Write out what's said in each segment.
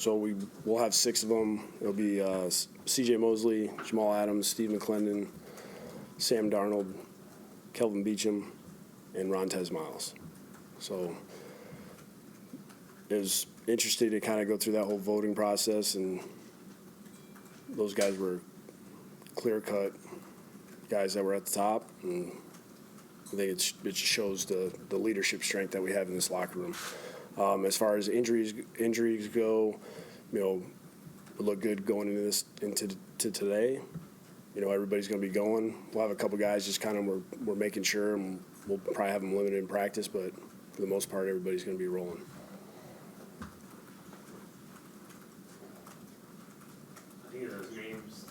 So we'll have 6 of them. It'll be C.J. Mosley, Jamal Adams, Steve McClendon, Sam Darnold, Kelvin Beachum, and Rontez Miles. So it was interesting to kind of go through that whole voting process, and those guys were clear-cut guys that were at the top, and I think it shows the leadership strength that we have in this locker room. As far as injuries go, we look good going into today. Everybody's going to be going. We'll have a couple guys just kind of we're making sure, and we'll probably have them limited in practice, but for the most part, everybody's going to be rolling. I think of those names,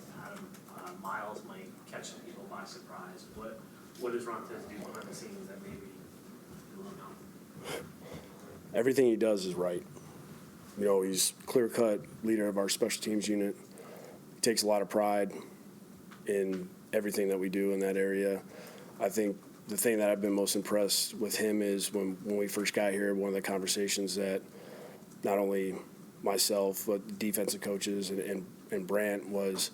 Miles might catch people by surprise. What does Rontez do behind the scenes that maybe you don't know? Everything he does is right. He's clear-cut leader of our special teams unit. He takes a lot of pride in everything that we do in that area. I think the thing that I've been most impressed with him is when we first got here, one of the conversations that not only myself but defensive coaches and Brant was,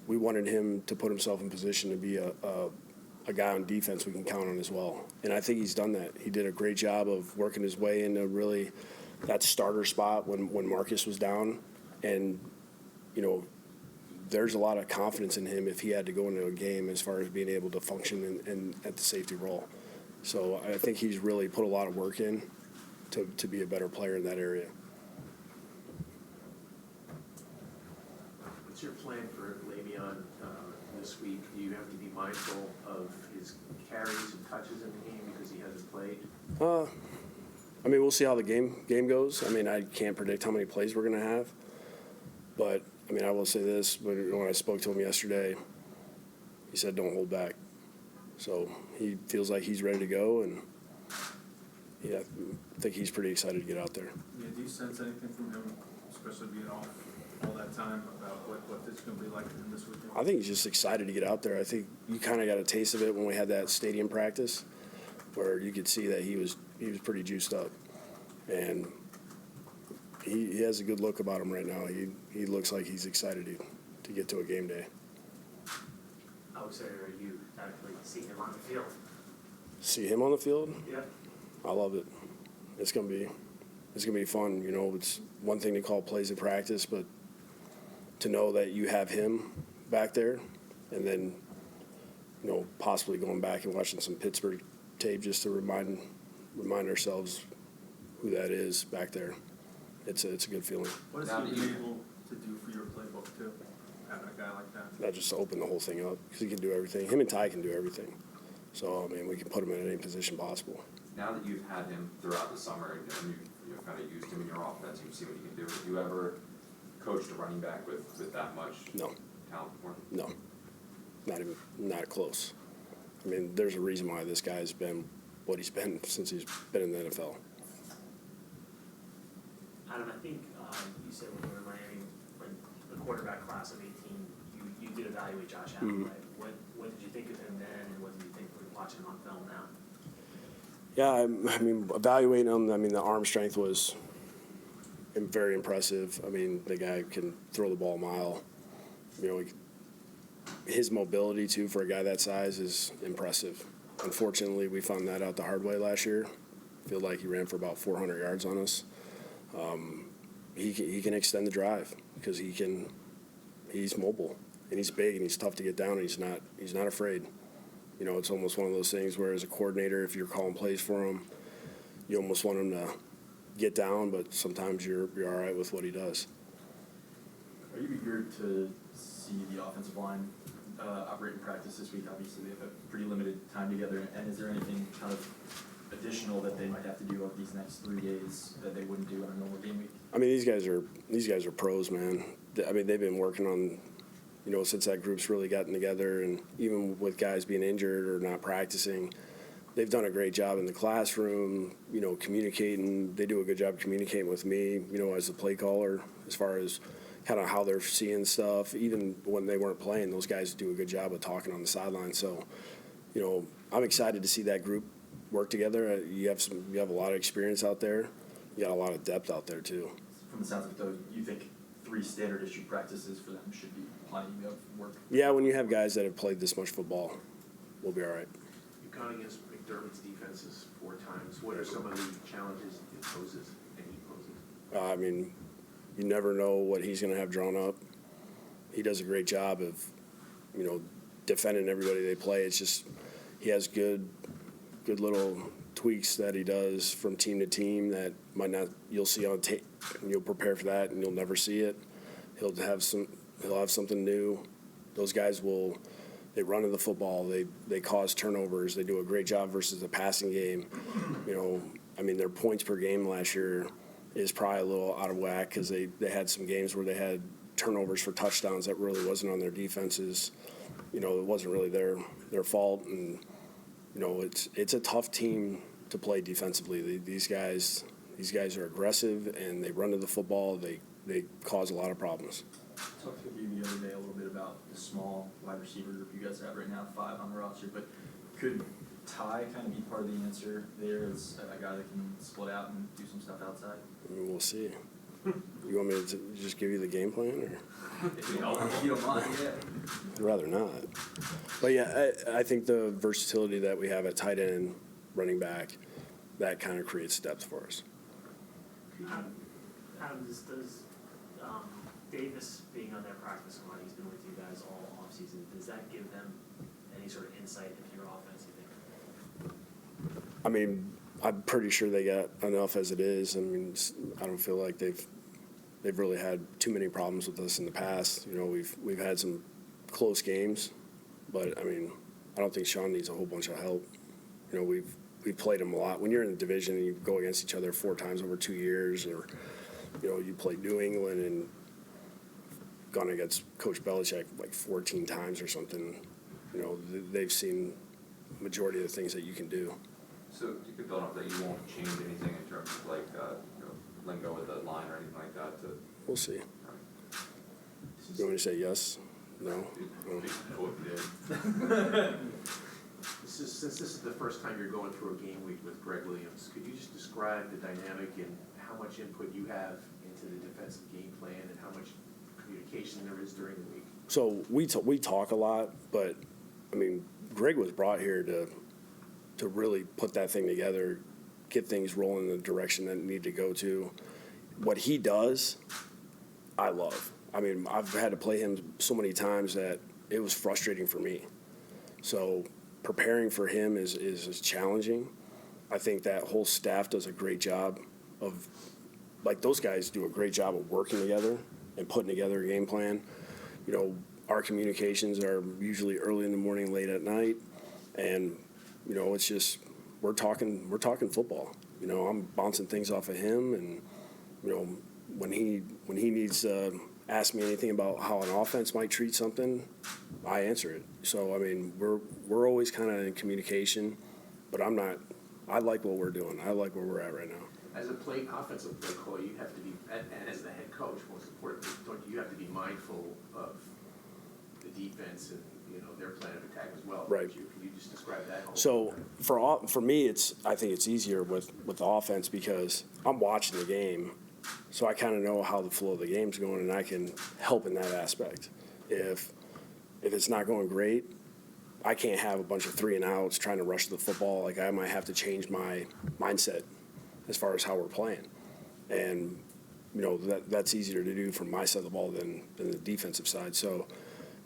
we wanted him to put himself in position to be a guy on defense we can count on as well. And I think he's done that. He did a great job of working his way into really that starter spot when Marcus was down. And, there's a lot of confidence in him if he had to go into a game as far as being able to function in at the safety role. So I think he's really put a lot of work in to be a better player in that area. What's your plan for Le'Veon this week? Do you have to be mindful of his carries and touches in the game because he hasn't played? We'll see how the game goes. I can't predict how many plays we're going to have. But, I will say this. When I spoke to him yesterday, he said don't hold back. So he feels like he's ready to go, and I think he's pretty excited to get out there. Yeah, do you sense anything from him, especially being off all that time, about what this is going to be like for him this weekend? I think he's just excited to get out there. I think you kind of got a taste of it when we had that stadium practice where you could see that he was pretty juiced up. And he has a good look about him right now. He looks like he's excited to get to a game day. How excited are you to actually see him on the field? See him on the field? Yeah. I love it. It's gonna be fun. It's one thing to call plays in practice, but to know that you have him back there, and then possibly going back and watching some Pittsburgh tape just to remind ourselves who that is back there. It's a good feeling. What is he able to do for your playbook too, having a guy like that? That just open the whole thing up because he can do everything. Him and Ty can do everything. So we can put him in any position possible. Now that you've had him throughout the summer and you've kind of used him in your offense, you've seen what he can do. Have you ever coached a running back with that much talent before? No, not close. There's a reason why this guy's been what he's been since he's been in the NFL. Adam, I think you said when you were in Miami, when the quarterback class of 18, you did evaluate Josh Allen, right? What did you think of him then, and what do you think we're watching him on film now? Yeah, evaluating him, the arm strength was very impressive. The guy can throw the ball a mile. His mobility, too, for a guy that size is impressive. Unfortunately, we found that out the hard way last year. I feel like he ran for about 400 yards on us. He can extend the drive because he's mobile, and he's big, and he's tough to get down, and he's not afraid. It's almost one of those things where as a coordinator, if you're calling plays for him, you almost want him to get down, but sometimes you're all right with what he does. Are you eager to see the offensive line operate in practice this week? Obviously, they have a pretty limited time together, and is there anything kind of additional that they might have to do over these next 3 days that they wouldn't do on a normal game week? These guys are pros, man. They've been working on, since that group's really gotten together, and even with guys being injured or not practicing, they've done a great job in the classroom, communicating. They do a good job communicating with me, as the play caller, as far as kind of how they're seeing stuff. Even when they weren't playing, those guys do a good job of talking on the sideline. So, I'm excited to see that group work together. You have a lot of experience out there. You got a lot of depth out there too. from the sounds of it though, you think 3 standard issue practices for them should be plenty of work? Yeah, when you have guys that have played this much football, we'll be all right. You've gone against McDermott's defenses 4 times. What are some of the challenges it poses and he poses? I mean, you never know what he's going to have drawn up. He does a great job of, defending everybody they play. It's just he has good little tweaks that he does from team to team that might not you'll see on tape, and you'll prepare for that, and you'll never see it. He'll have something new. Those guys they run to the football. They cause turnovers. They do a great job versus the passing game. Their points per game last year is probably a little out of whack because they had some games where they had turnovers for touchdowns that really wasn't on their defenses. It wasn't really their fault, and it's a tough team to play defensively. These guys are aggressive and they run to the football. They cause a lot of problems. I talked with you the other day a little bit about the small wide receiver group you guys have right now, 5 on the roster, but could Ty kind of be part of the answer there as a guy that can split out and do some stuff outside? We'll see. You want me to just give you the game plan, or? If you don't mind, yeah. I'd rather not. But yeah, I think the versatility that we have at tight end, running back, that kind of creates depth for us. Adam, does Davis being on their practice squad, he's been with you guys all offseason, does that give them any sort of insight into your offense, you think? I'm pretty sure they got enough as it is. I don't feel like they've really had too many problems with us in the past. We've had some close games, but I don't think Sean needs a whole bunch of help. We've played him a lot. When you're in the division and you go against each other 4 times over 2 years, or you play New England and gone against Coach Belichick like 14 times or something. They've seen majority of the things that you can do. So you could build up that you won't change anything in terms of lingo with the line or anything like that. We'll see. You want me to say yes? No? Since this is the first time you're going through a game week with Greg Williams, could you just describe the dynamic and how much input you have into the defensive game plan and how much communication there is during the week? So we talk a lot, but Greg was brought here to really put that thing together, get things rolling in the direction that it need to go to. What he does, I love. I've had to play him so many times that it was frustrating for me. So preparing for him is challenging. I think that whole staff does a great job of, those guys do a great job of working together and putting together a game plan. Our communications are usually early in the morning, late at night, and it's just we're talking football. I'm bouncing things off of him, and when he needs to ask me anything about how an offense might treat something, I answer it. So we're always kind of in communication, but I'm not. I like what we're doing. I like where we're at right now. As a offensive play caller, you have to be, and as the head coach, most importantly, don't you have to be mindful of the defense and their plan of attack as well? Right. Can you just describe that? So for me, I think it's easier with the offense because I'm watching the game, so I kind of know how the flow of the game's going, and I can help in that aspect. If it's not going great, I can't have a bunch of 3 and outs trying to rush the football. I might have to change my mindset as far as how we're playing, and that's easier to do from my side of the ball than the defensive side. So.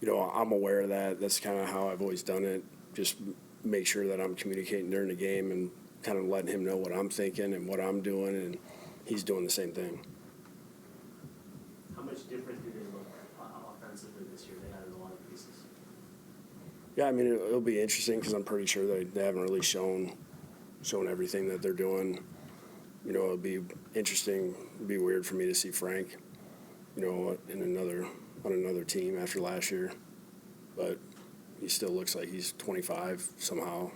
I'm aware of that. That's kind of how I've always done it. Just make sure that I'm communicating during the game and kind of letting him know what I'm thinking and what I'm doing, and he's doing the same thing. How much different do they look offensively this year? They added a lot of pieces. Yeah, it'll be interesting because I'm pretty sure they haven't really shown everything that they're doing. It'll be interesting. It'd be weird for me to see Frank, on another team after last year, but he still looks like he's 25 somehow.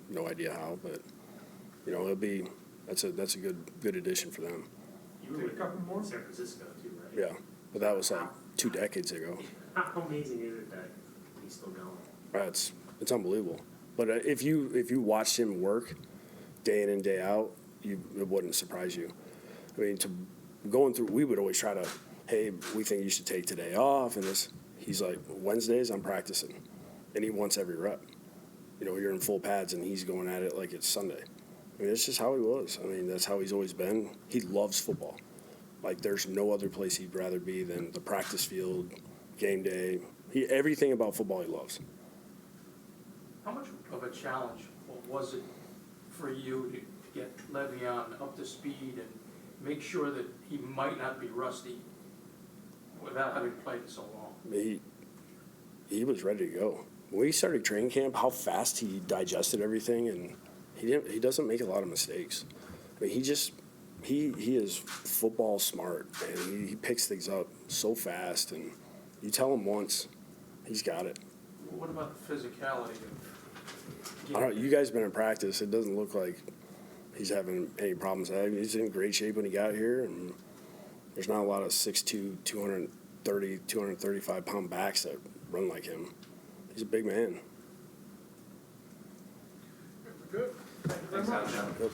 No idea how, but that's a good addition for them. You were with San Francisco too, right? Yeah, but that was 2 decades ago. How amazing is it that he's still going? It's unbelievable. But if you watched him work day in and day out, it wouldn't surprise you. going through, we would always try to, hey, we think you should take today off, and this. He's like, Wednesdays I'm practicing, and he wants every rep. You know, you're in full pads, and he's going at it like it's Sunday. I mean, it's just how he was. I mean, that's how he's always been. He loves football. Like, there's no other place he'd rather be than the practice field, game day. Everything about football he loves. How much of a challenge was it for you to get Le'Veon up to speed and make sure that he might not be rusty without having played so long? He was ready to go. When we started training camp, how fast he digested everything, and he doesn't make a lot of mistakes. I mean, he is football smart, and he picks things up so fast, and you tell him once, he's got it. What about the physicality of I don't know, you guys been in practice. It doesn't look like he's having any problems. He's in great shape when he got here, and there's not a lot of 6'2", 230, 235-pound backs that run like him. He's a big man. Good. Thank you very Thanks, much. Adam. Yep.